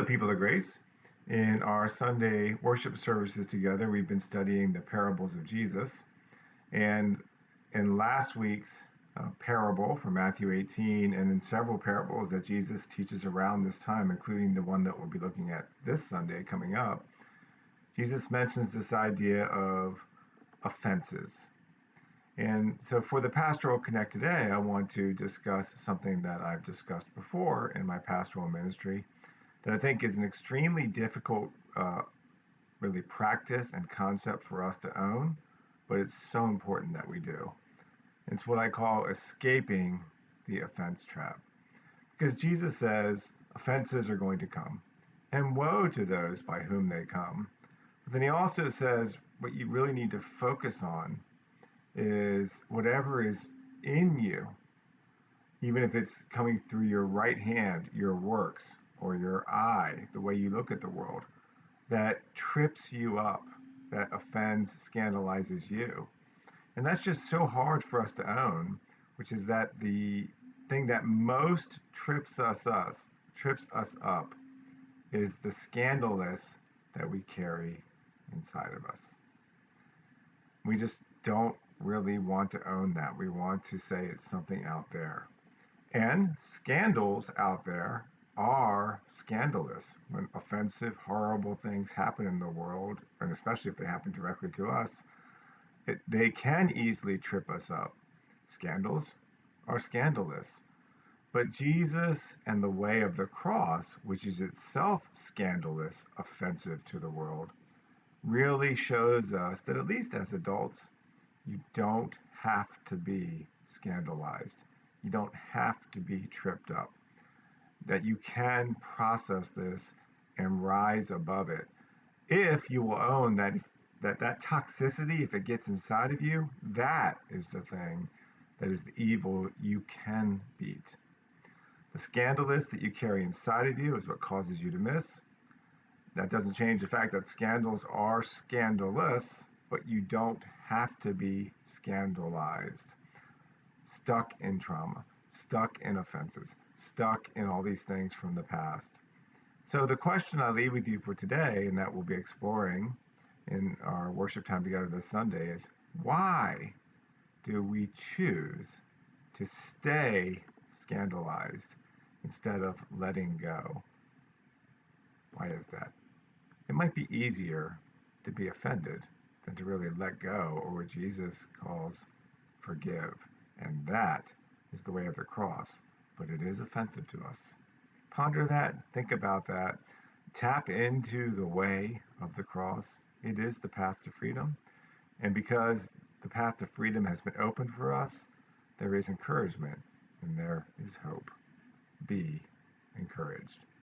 Hello, people of grace. In our Sunday worship services together, we've been studying the parables of Jesus. And in last week's parable from Matthew 18, and in several parables that Jesus teaches around this time, including the one that we'll be looking at this Sunday coming up, Jesus mentions this idea of offenses. And so for the Pastoral Connect today, I want to discuss something that I've discussed before in my pastoral ministry that I think is an extremely difficult, really practice and concept for us to own, but it's so important that we do. It's what I call escaping the offense trap. Because Jesus says offenses are going to come, and woe to those by whom they come. But then he also says what you really need to focus on is whatever is in you, even if it's coming through your right hand, your works, or your eye, the way you look at the world, that trips you up, that offends, scandalizes you. And that's just so hard for us to own, which is that the thing that most trips us up is the scandalous that we carry inside of us. We just don't really want to own that. We want to say it's something out there. And scandals out there are scandalous. When offensive, horrible things happen in the world, and especially if they happen directly to us, they can easily trip us up. Scandals are scandalous. But Jesus and the way of the cross, which is itself scandalous, offensive to the world, really shows us that at least as adults, you don't have to be scandalized. You don't have to be tripped up. That you can process this and rise above it. If you will own that toxicity, if it gets inside of you, that is the thing that is the evil you can beat. The scandalous that you carry inside of you is what causes you to miss. That doesn't change the fact that scandals are scandalous, but you don't have to be scandalized, stuck in trauma, stuck in offenses, stuck in all these things from the past. So the question I leave with you for today, and that we'll be exploring in our worship time together this Sunday, is why do we choose to stay scandalized instead of letting go? Why is that? It might be easier to be offended than to really let go, or what Jesus calls forgive. And that is the way of the cross, but it is offensive to us. Ponder that, think about that, tap into the way of the cross. It is the path to freedom. And because the path to freedom has been opened for us, there is encouragement and there is hope. Be encouraged.